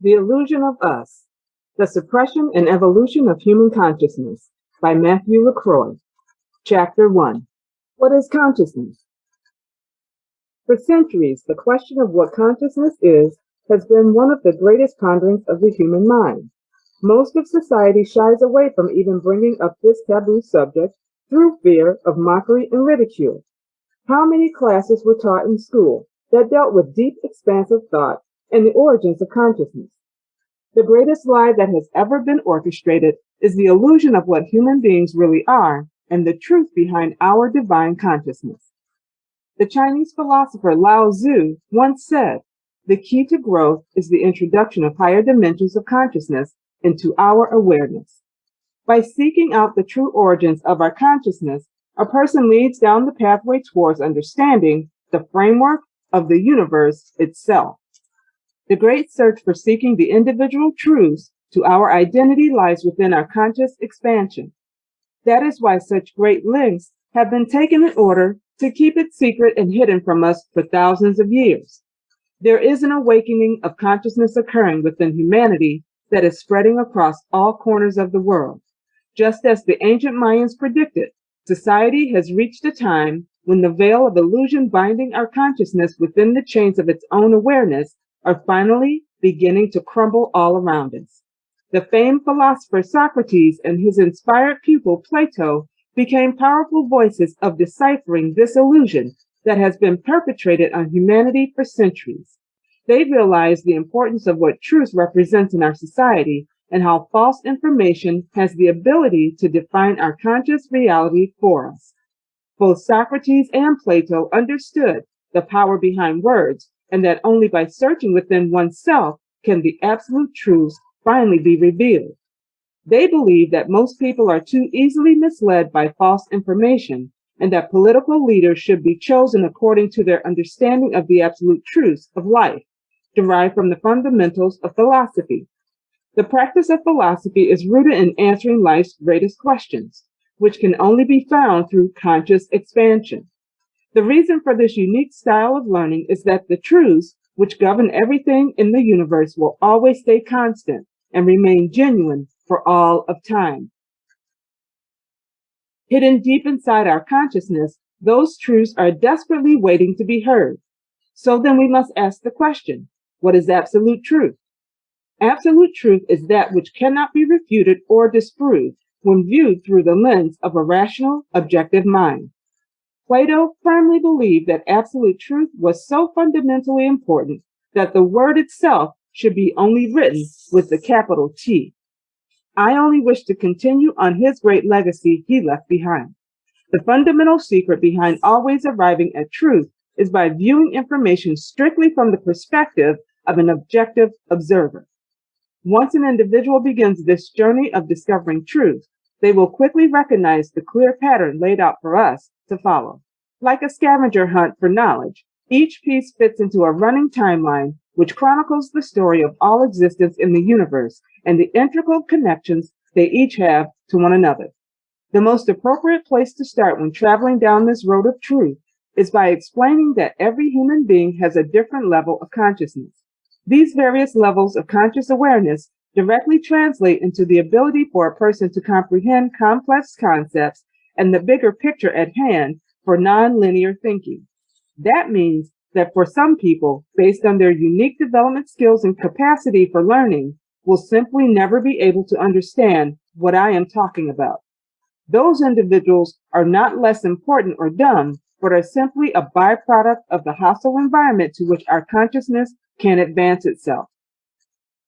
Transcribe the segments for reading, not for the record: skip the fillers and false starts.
The Illusion of Us, The Suppression and Evolution of Human Consciousness by Matthew LaCroix. Chapter 1. What is consciousness? For centuries, the question of what consciousness is has been one of the greatest ponderings of the human mind. Most of society shies away from even bringing up this taboo subject through fear of mockery and ridicule. How many classes were taught in school that dealt with deep, expansive thought and the origins of consciousness? The greatest lie that has ever been orchestrated is the illusion of what human beings really are and the truth behind our divine consciousness. The Chinese philosopher Lao Tzu once said, "The key to growth is the introduction of higher dimensions of consciousness into our awareness." By seeking out the true origins of our consciousness, a person leads down the pathway towards understanding the framework of the universe itself. The great search for seeking the individual truths to our identity lies within our conscious expansion. That is why such great lengths have been taken in order to keep it secret and hidden from us for thousands of years. There is an awakening of consciousness occurring within humanity that is spreading across all corners of the world. Just as the ancient Mayans predicted, society has reached a time when the veil of illusion binding our consciousness within the chains of its own awareness are finally beginning to crumble all around us. The famed philosopher Socrates and his inspired pupil Plato became powerful voices of deciphering this illusion that has been perpetrated on humanity for centuries. They realized the importance of what truth represents in our society and how false information has the ability to define our conscious reality for us. Both Socrates and Plato understood the power behind words, and that only by searching within oneself can the absolute truths finally be revealed. They believe that most people are too easily misled by false information, and that political leaders should be chosen according to their understanding of the absolute truths of life, derived from the fundamentals of philosophy. The practice of philosophy is rooted in answering life's greatest questions, which can only be found through conscious expansion. The reason for this unique style of learning is that the truths which govern everything in the universe will always stay constant and remain genuine for all of time. Hidden deep inside our consciousness, those truths are desperately waiting to be heard. So then we must ask the question, what is absolute truth? Absolute truth is that which cannot be refuted or disproved when viewed through the lens of a rational, objective mind. Plato firmly believed that absolute truth was so fundamentally important that the word itself should be only written with the capital T. I only wish to continue on his great legacy he left behind. The fundamental secret behind always arriving at truth is by viewing information strictly from the perspective of an objective observer. Once an individual begins this journey of discovering truth, they will quickly recognize the clear pattern laid out for us to follow. Like a scavenger hunt for knowledge, each piece fits into a running timeline which chronicles the story of all existence in the universe and the integral connections they each have to one another. The most appropriate place to start when traveling down this road of truth is by explaining that every human being has a different level of consciousness. These various levels of conscious awareness directly translate into the ability for a person to comprehend complex concepts and the bigger picture at hand for nonlinear thinking. That means that for some people, based on their unique development skills and capacity for learning, will simply never be able to understand what I am talking about. Those individuals are not less important or dumb, but are simply a byproduct of the hostile environment to which our consciousness can advance itself.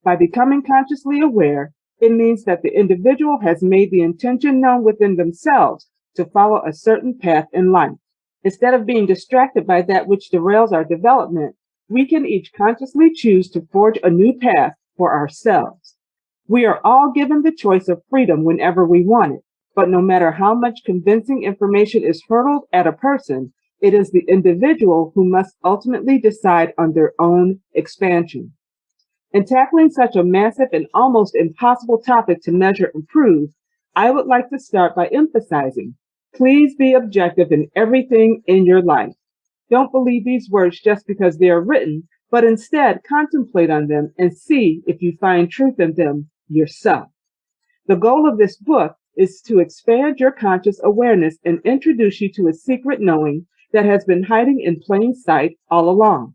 By becoming consciously aware, it means that the individual has made the intention known within themselves to follow a certain path in life. Instead of being distracted by that which derails our development, we can each consciously choose to forge a new path for ourselves. We are all given the choice of freedom whenever we want it, but no matter how much convincing information is hurled at a person, it is the individual who must ultimately decide on their own expansion. In tackling such a massive and almost impossible topic to measure and prove, I would like to start by emphasizing, please be objective in everything in your life. Don't believe these words just because they are written, but instead contemplate on them and see if you find truth in them yourself. The goal of this book is to expand your conscious awareness and introduce you to a secret knowing that has been hiding in plain sight all along.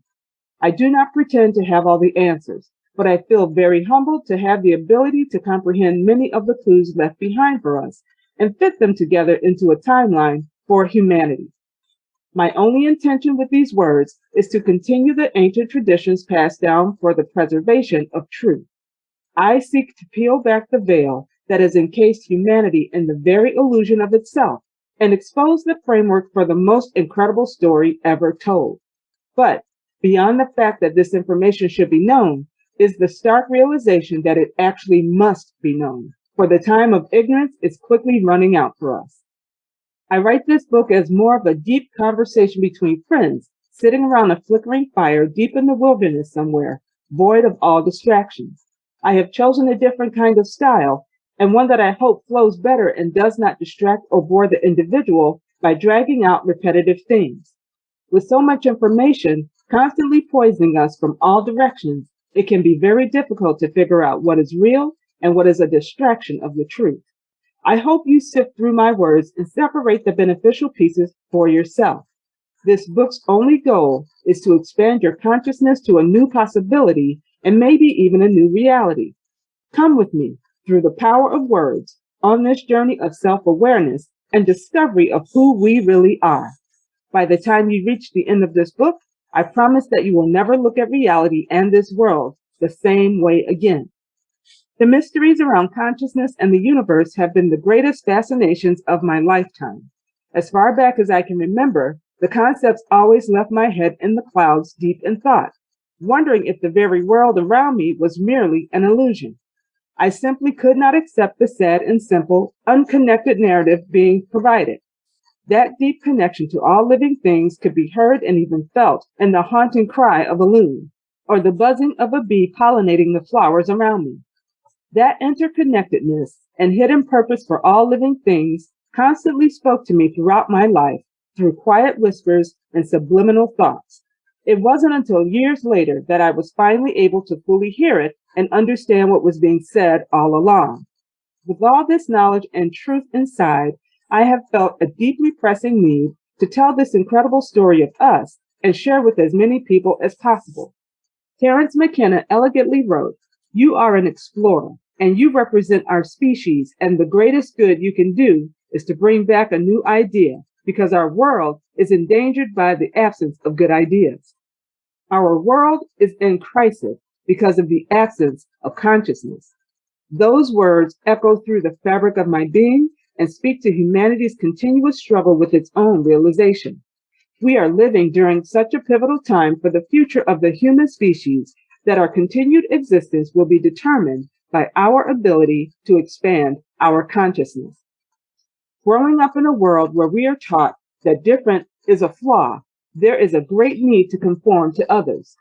I do not pretend to have all the answers, but I feel very humbled to have the ability to comprehend many of the clues left behind for us and fit them together into a timeline for humanity. My only intention with these words is to continue the ancient traditions passed down for the preservation of truth. I seek to peel back the veil that has encased humanity in the very illusion of itself and expose the framework for the most incredible story ever told. But beyond the fact that this information should be known is the stark realization that it actually must be known, for the time of ignorance is quickly running out for us. I write this book as more of a deep conversation between friends, sitting around a flickering fire deep in the wilderness somewhere, void of all distractions. I have chosen a different kind of style, and one that I hope flows better and does not distract or bore the individual by dragging out repetitive themes. With so much information constantly poisoning us from all directions, it can be very difficult to figure out what is real and what is a distraction of the truth. I hope you sift through my words and separate the beneficial pieces for yourself. This book's only goal is to expand your consciousness to a new possibility and maybe even a new reality. Come with me through the power of words on this journey of self-awareness and discovery of who we really are. By the time you reach the end of this book, I promise that you will never look at reality and this world the same way again. The mysteries around consciousness and the universe have been the greatest fascinations of my lifetime. As far back as I can remember, the concepts always left my head in the clouds deep in thought, wondering if the very world around me was merely an illusion. I simply could not accept the sad and simple, unconnected narrative being provided. That deep connection to all living things could be heard and even felt in the haunting cry of a loon, or the buzzing of a bee pollinating the flowers around me. That interconnectedness and hidden purpose for all living things constantly spoke to me throughout my life through quiet whispers and subliminal thoughts. It wasn't until years later that I was finally able to fully hear it and understand what was being said all along. With all this knowledge and truth inside, I have felt a deeply pressing need to tell this incredible story of us and share with as many people as possible. Terence McKenna elegantly wrote, "You are an explorer, and you represent our species, and the greatest good you can do is to bring back a new idea, because our world is endangered by the absence of good ideas. Our world is in crisis because of the absence of consciousness." Those words echo through the fabric of my being and speak to humanity's continuous struggle with its own realization. We are living during such a pivotal time for the future of the human species that our continued existence will be determined by our ability to expand our consciousness. Growing up in a world where we are taught that different is a flaw, there is a great need to conform to others.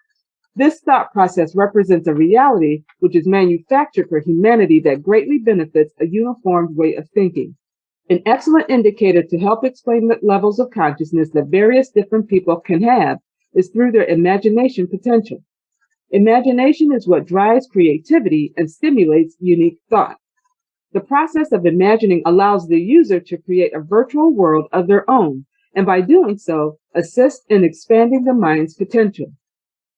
This thought process represents a reality which is manufactured for humanity that greatly benefits a uniformed way of thinking. An excellent indicator to help explain the levels of consciousness that various different people can have is through their imagination potential. Imagination is what drives creativity and stimulates unique thought. The process of imagining allows the user to create a virtual world of their own, and by doing so, assist in expanding the mind's potential.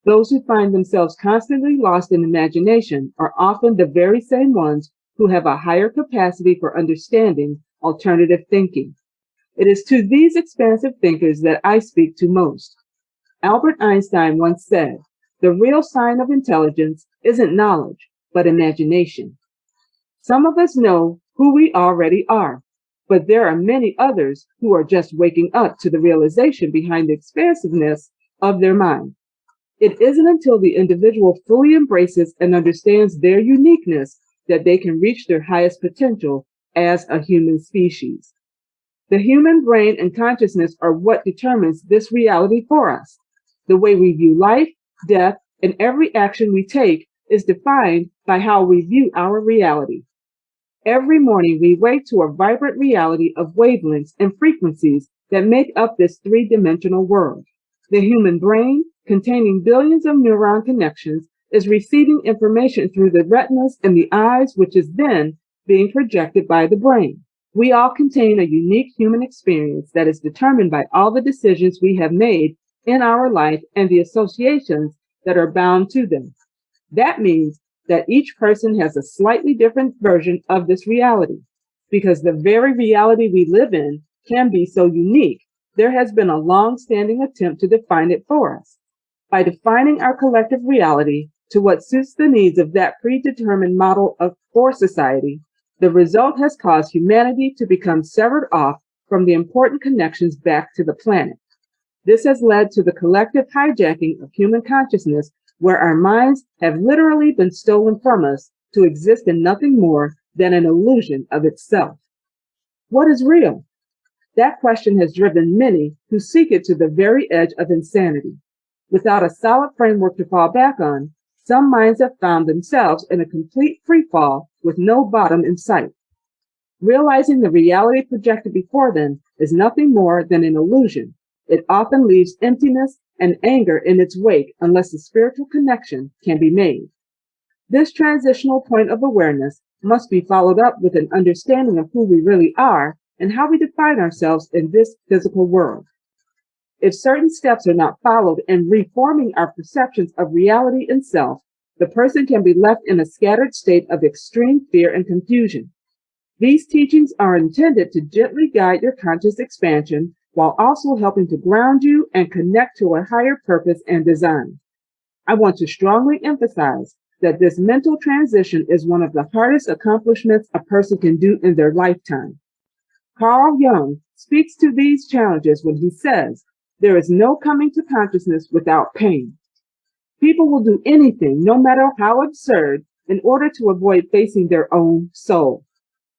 Those who find themselves constantly lost in imagination are often the very same ones who have a higher capacity for understanding alternative thinking. It is to these expansive thinkers that I speak to most. Albert Einstein once said, "The real sign of intelligence isn't knowledge, but imagination." Some of us know who we already are, but there are many others who are just waking up to the realization behind the expansiveness of their mind. It isn't until the individual fully embraces and understands their uniqueness that they can reach their highest potential as a human species. The human brain and consciousness are what determines this reality for us. The way we view life, death, and every action we take is defined by how we view our reality. Every morning we wake to a vibrant reality of wavelengths and frequencies that make up this three-dimensional world. The human brain, containing billions of neuron connections, is receiving information through the retinas and the eyes, which is then being projected by the brain. We all contain a unique human experience that is determined by all the decisions we have made in our life and the associations that are bound to them. That means that each person has a slightly different version of this reality. Because the very reality we live in can be so unique, there has been a long-standing attempt to define it for us. By defining our collective reality to what suits the needs of that predetermined model for society, the result has caused humanity to become severed off from the important connections back to the planet. This has led to the collective hijacking of human consciousness, where our minds have literally been stolen from us to exist in nothing more than an illusion of itself. What is real? That question has driven many who seek it to the very edge of insanity. Without a solid framework to fall back on, some minds have found themselves in a complete free fall with no bottom in sight. Realizing the reality projected before them is nothing more than an illusion. It often leaves emptiness and anger in its wake unless a spiritual connection can be made. This transitional point of awareness must be followed up with an understanding of who we really are and how we define ourselves in this physical world. If certain steps are not followed in reforming our perceptions of reality and self, the person can be left in a scattered state of extreme fear and confusion. These teachings are intended to gently guide your conscious expansion while also helping to ground you and connect to a higher purpose and design. I want to strongly emphasize that this mental transition is one of the hardest accomplishments a person can do in their lifetime. Carl Jung speaks to these challenges when he says, "There is no coming to consciousness without pain." People will do anything, no matter how absurd, in order to avoid facing their own soul.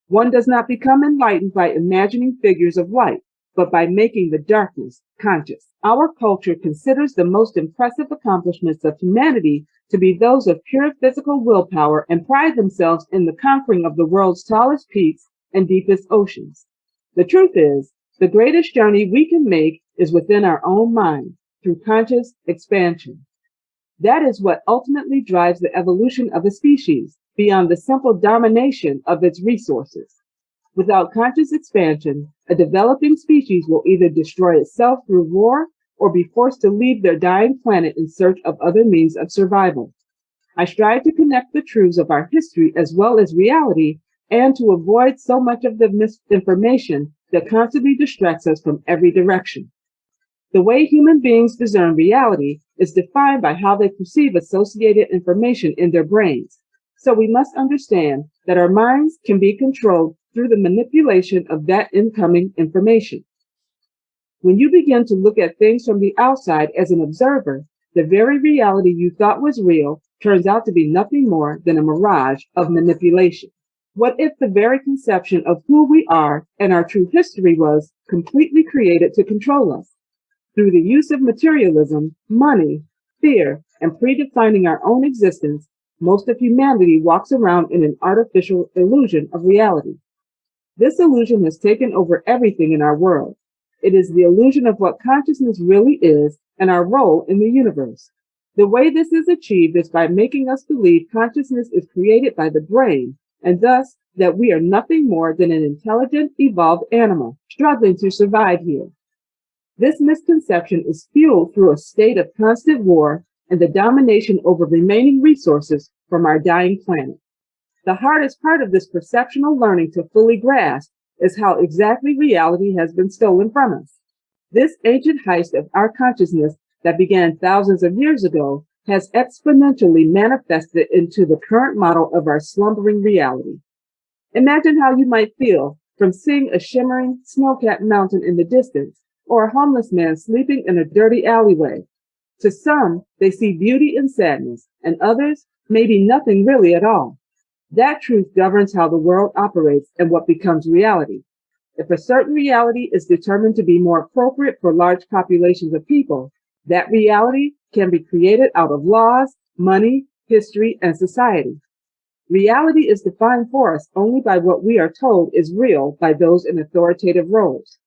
One does not become enlightened by imagining figures of light, but by making the darkness conscious. Our culture considers the most impressive accomplishments of humanity to be those of pure physical willpower and pride themselves in the conquering of the world's tallest peaks and deepest oceans. The truth is, the greatest journey we can make is within our own mind, through conscious expansion. That is what ultimately drives the evolution of a species, beyond the simple domination of its resources. Without conscious expansion, a developing species will either destroy itself through war or be forced to leave their dying planet in search of other means of survival. I strive to connect the truths of our history as well as reality and to avoid so much of the misinformation that constantly distracts us from every direction. The way human beings discern reality is defined by how they perceive associated information in their brains. So we must understand that our minds can be controlled through the manipulation of that incoming information. When you begin to look at things from the outside as an observer, the very reality you thought was real turns out to be nothing more than a mirage of manipulation. What if the very conception of who we are and our true history was completely created to control us? Through the use of materialism, money, fear, and predefining our own existence, most of humanity walks around in an artificial illusion of reality. This illusion has taken over everything in our world. It is the illusion of what consciousness really is and our role in the universe. The way this is achieved is by making us believe consciousness is created by the brain, and thus that we are nothing more than an intelligent, evolved animal struggling to survive here. This misconception is fueled through a state of constant war and the domination over remaining resources from our dying planet. The hardest part of this perceptual learning to fully grasp is how exactly reality has been stolen from us. This ancient heist of our consciousness that began thousands of years ago has exponentially manifested into the current model of our slumbering reality. Imagine how you might feel from seeing a shimmering snow-capped mountain in the distance or a homeless man sleeping in a dirty alleyway. To some, they see beauty in sadness, and others, maybe nothing really at all. That truth governs how the world operates and what becomes reality. If a certain reality is determined to be more appropriate for large populations of people, that reality can be created out of laws, money, history, and society. Reality is defined for us only by what we are told is real by those in authoritative roles.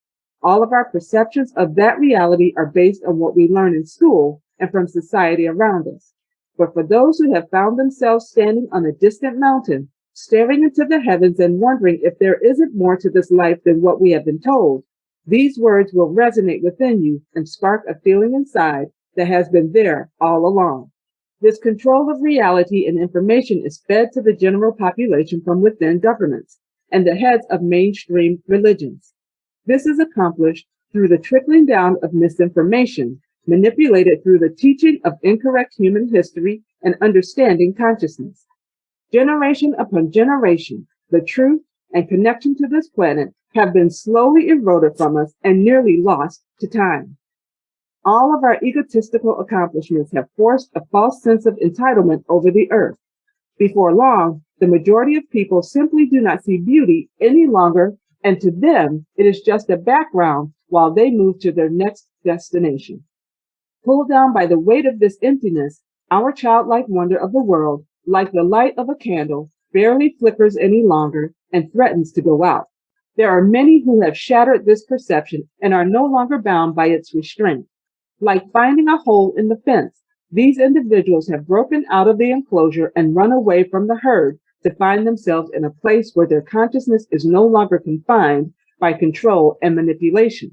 All of our perceptions of that reality are based on what we learn in school and from society around us. But for those who have found themselves standing on a distant mountain, staring into the heavens and wondering if there isn't more to this life than what we have been told, these words will resonate within you and spark a feeling inside that has been there all along. This control of reality and information is fed to the general population from within governments and the heads of mainstream religions. This is accomplished through the trickling down of misinformation, manipulated through the teaching of incorrect human history and understanding consciousness. Generation upon generation, the truth and connection to this planet have been slowly eroded from us and nearly lost to time. All of our egotistical accomplishments have forced a false sense of entitlement over the earth. Before long, the majority of people simply do not see beauty any longer, and to them, it is just a background while they move to their next destination. Pulled down by the weight of this emptiness, our childlike wonder of the world, like the light of a candle, barely flickers any longer and threatens to go out. There are many who have shattered this perception and are no longer bound by its restraint. Like finding a hole in the fence, these individuals have broken out of the enclosure and run away from the herd to find themselves in a place where their consciousness is no longer confined by control and manipulation.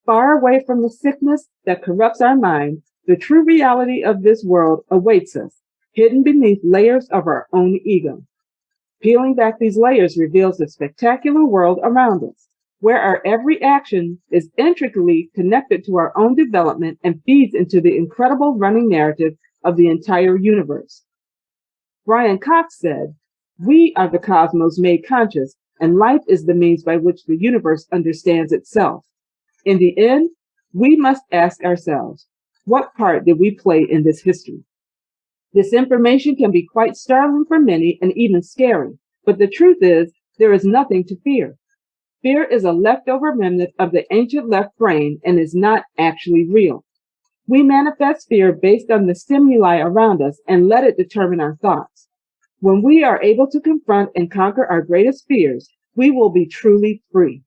Far away from the sickness that corrupts our mind, the true reality of this world awaits us, hidden beneath layers of our own ego. Peeling back these layers reveals the spectacular world around us, where our every action is intricately connected to our own development and feeds into the incredible running narrative of the entire universe. Brian Cox said, "We are the cosmos made conscious, and life is the means by which the universe understands itself. In the end, we must ask ourselves, what part did we play in this history?" This information can be quite startling for many and even scary, but the truth is, there is nothing to fear. Fear is a leftover remnant of the ancient left brain and is not actually real. We manifest fear based on the stimuli around us and let it determine our thoughts. When we are able to confront and conquer our greatest fears, we will be truly free.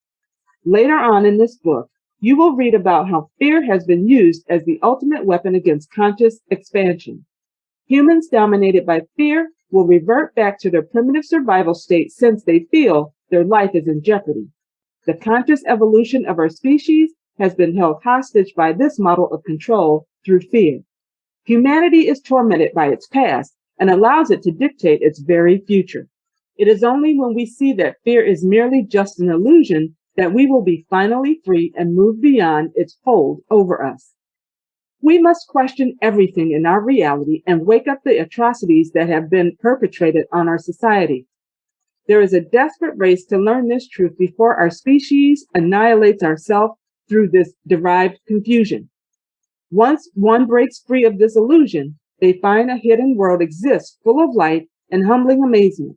Later on in this book, you will read about how fear has been used as the ultimate weapon against conscious expansion. Humans dominated by fear will revert back to their primitive survival state since they feel their life is in jeopardy. The conscious evolution of our species has been held hostage by this model of control through fear. Humanity is tormented by its past and allows it to dictate its very future. It is only when we see that fear is merely just an illusion that we will be finally free and move beyond its hold over us. We must question everything in our reality and wake up the atrocities that have been perpetrated on our society. There is a desperate race to learn this truth before our species annihilates ourselves through this derived confusion. Once one breaks free of this illusion, they find a hidden world exists full of light and humbling amazement.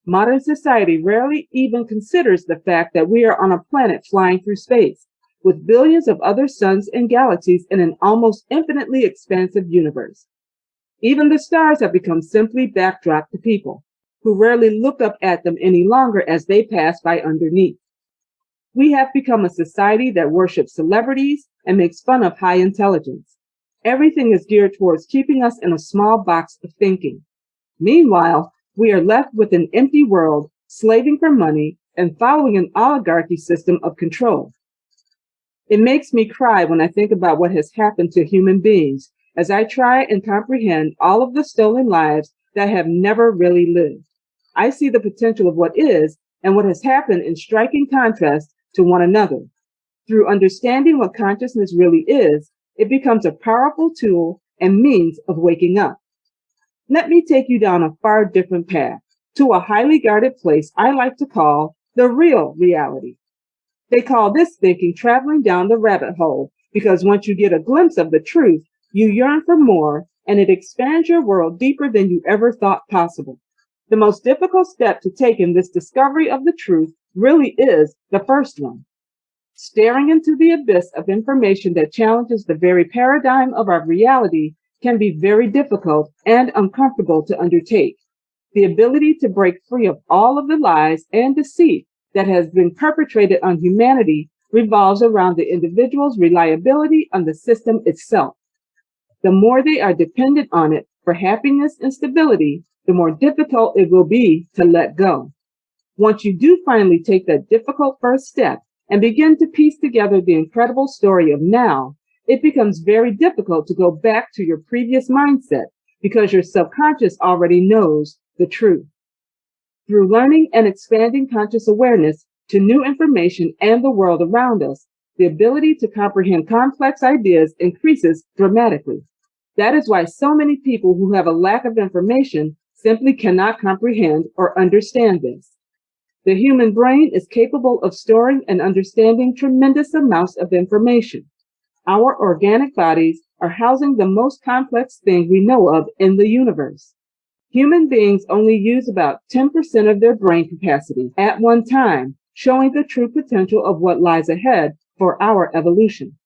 Modern society rarely even considers the fact that we are on a planet flying through space, with billions of other suns and galaxies in an almost infinitely expansive universe. Even the stars have become simply backdrop to people, who rarely look up at them any longer as they pass by underneath. We have become a society that worships celebrities and makes fun of high intelligence. Everything is geared towards keeping us in a small box of thinking. Meanwhile, we are left with an empty world, slaving for money and following an oligarchy system of control. It makes me cry when I think about what has happened to human beings as I try and comprehend all of the stolen lives that have never really lived. I see the potential of what is and what has happened in striking contrast to one another. Through understanding what consciousness really is, it becomes a powerful tool and means of waking up. Let me take you down a far different path, to a highly guarded place I like to call the real reality. They call this thinking traveling down the rabbit hole because once you get a glimpse of the truth, you yearn for more and it expands your world deeper than you ever thought possible. The most difficult step to take in this discovery of the truth really is the first one. Staring into the abyss of information that challenges the very paradigm of our reality can be very difficult and uncomfortable to undertake. The ability to break free of all of the lies and deceit that has been perpetrated on humanity revolves around the individual's reliability on the system itself. The more they are dependent on it for happiness and stability, the more difficult it will be to let go. Once you do finally take that difficult first step and begin to piece together the incredible story of now, it becomes very difficult to go back to your previous mindset because your subconscious already knows the truth. Through learning and expanding conscious awareness to new information and the world around us, the ability to comprehend complex ideas increases dramatically. That is why so many people who have a lack of information simply cannot comprehend or understand this. The human brain is capable of storing and understanding tremendous amounts of information. Our organic bodies are housing the most complex thing we know of in the universe. Human beings only use about 10% of their brain capacity at one time, showing the true potential of what lies ahead for our evolution.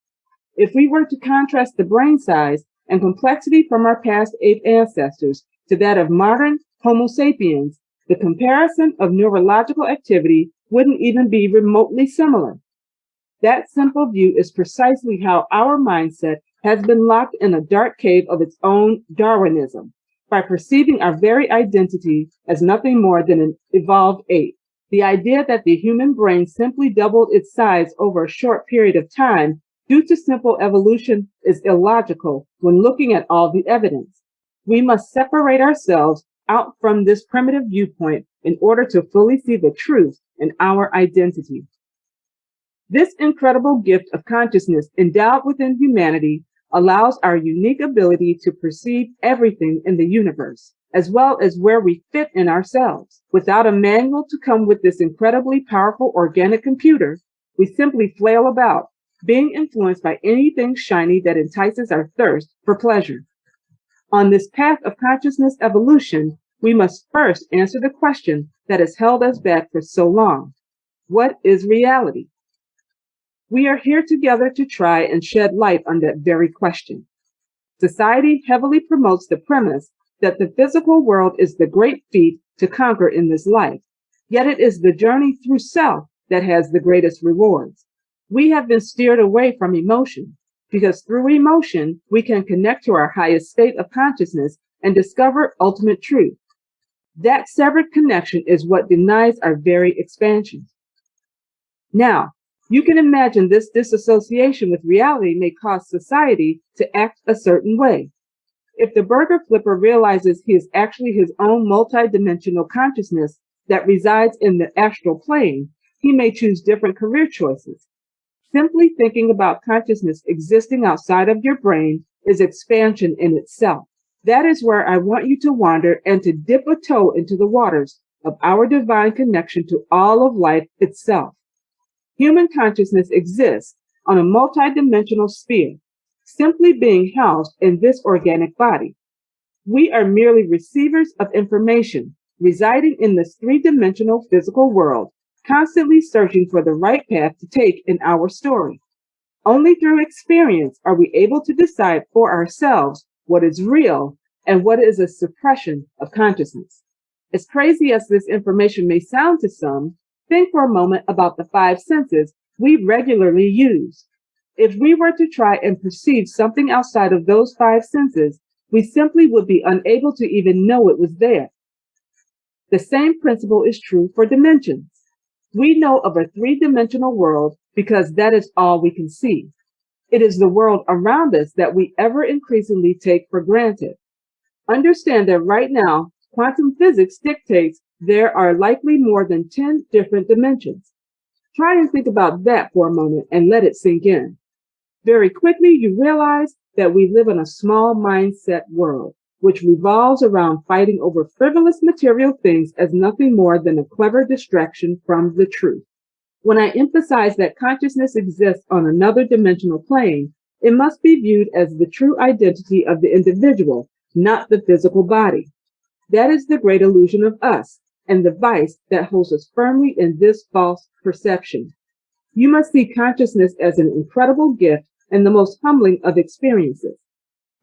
If we were to contrast the brain size and complexity from our past ape ancestors to that of modern Homo sapiens, the comparison of neurological activity wouldn't even be remotely similar. That simple view is precisely how our mindset has been locked in a dark cave of its own Darwinism, by perceiving our very identity as nothing more than an evolved ape. The idea that the human brain simply doubled its size over a short period of time due to simple evolution is illogical when looking at all the evidence. We must separate ourselves out from this primitive viewpoint in order to fully see the truth in our identity. This incredible gift of consciousness endowed within humanity allows our unique ability to perceive everything in the universe, as well as where we fit in ourselves. Without a manual to come with this incredibly powerful organic computer, we simply flail about, being influenced by anything shiny that entices our thirst for pleasure. On this path of consciousness evolution, we must first answer the question that has held us back for so long. What is reality? We are here together to try and shed light on that very question. Society heavily promotes the premise that the physical world is the great feat to conquer in this life, yet it is the journey through self that has the greatest rewards. We have been steered away from emotion, because through emotion, we can connect to our highest state of consciousness and discover ultimate truth. That severed connection is what denies our very expansion. Now, you can imagine this disassociation with reality may cause society to act a certain way. If the burger flipper realizes he is actually his own multidimensional consciousness that resides in the astral plane, he may choose different career choices. Simply thinking about consciousness existing outside of your brain is expansion in itself. That is where I want you to wander and to dip a toe into the waters of our divine connection to all of life itself. Human consciousness exists on a multidimensional sphere, simply being housed in this organic body. We are merely receivers of information, residing in this three-dimensional physical world, constantly searching for the right path to take in our story. Only through experience are we able to decide for ourselves what is real and what is a suppression of consciousness. As crazy as this information may sound to some, think for a moment about the 5 senses we regularly use. If we were to try and perceive something outside of those 5 senses, we simply would be unable to even know it was there. The same principle is true for dimensions. We know of a 3-dimensional world because that is all we can see. It is the world around us that we ever increasingly take for granted. Understand that right now, quantum physics dictates there are likely more than 10 different dimensions. Try and think about that for a moment and let it sink in. Very quickly, you realize that we live in a small mindset world, which revolves around fighting over frivolous material things as nothing more than a clever distraction from the truth. When I emphasize that consciousness exists on another dimensional plane, it must be viewed as the true identity of the individual, not the physical body. That is the great illusion of us, and the vice that holds us firmly in this false perception. You must see consciousness as an incredible gift and the most humbling of experiences.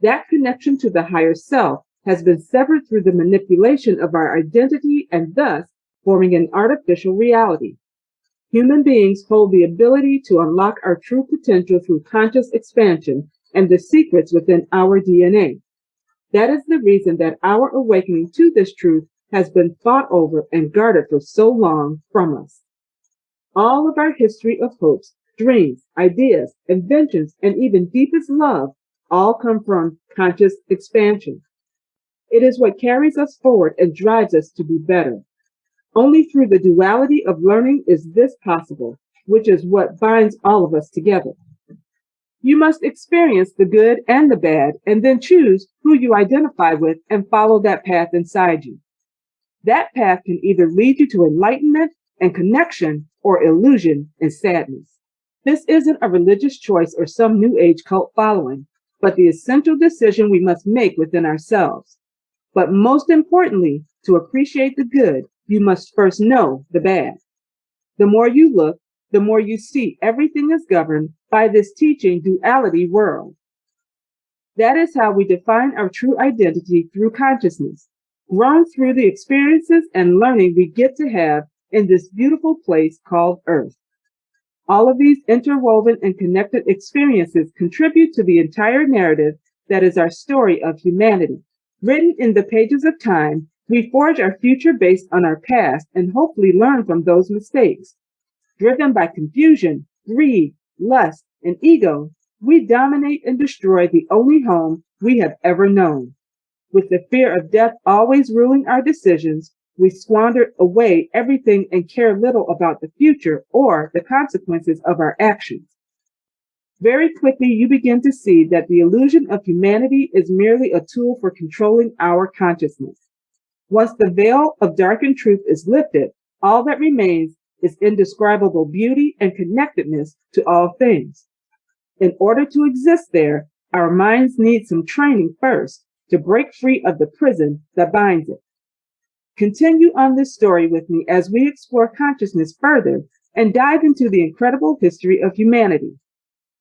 That connection to the higher self has been severed through the manipulation of our identity and thus forming an artificial reality. Human beings hold the ability to unlock our true potential through conscious expansion and the secrets within our DNA. That is the reason that our awakening to this truth has been fought over and guarded for so long from us. All of our history of hopes, dreams, ideas, inventions, and even deepest love all come from conscious expansion. It is what carries us forward and drives us to be better. Only through the duality of learning is this possible, which is what binds all of us together. You must experience the good and the bad, and then choose who you identify with and follow that path inside you. That path can either lead you to enlightenment and connection or illusion and sadness. This isn't a religious choice or some new age cult following, but the essential decision we must make within ourselves. But most importantly, to appreciate the good, you must first know the bad. The more you look, the more you see everything is governed by this teaching duality world. That is how we define our true identity through consciousness, grown through the experiences and learning we get to have in this beautiful place called Earth. All of these interwoven and connected experiences contribute to the entire narrative that is our story of humanity. Written in the pages of time, we forge our future based on our past and hopefully learn from those mistakes. Driven by confusion, greed, lust, and ego, we dominate and destroy the only home we have ever known. With the fear of death always ruling our decisions, we squander away everything and care little about the future or the consequences of our actions. Very quickly, you begin to see that the illusion of humanity is merely a tool for controlling our consciousness. Once the veil of darkened truth is lifted, all that remains is indescribable beauty and connectedness to all things. In order to exist there, our minds need some training first to break free of the prison that binds it. Continue on this story with me as we explore consciousness further and dive into the incredible history of humanity.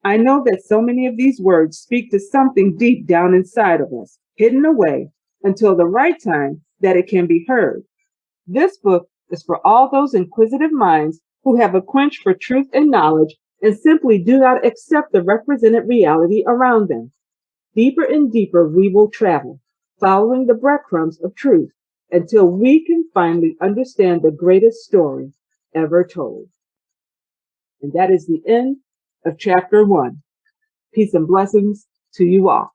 I know that so many of these words speak to something deep down inside of us, hidden away until the right time that it can be heard. This book is for all those inquisitive minds who have a quench for truth and knowledge and simply do not accept the represented reality around them. Deeper and deeper we will travel, following the breadcrumbs of truth, until we can finally understand the greatest story ever told. And that is the end of chapter 1. Peace and blessings to you all.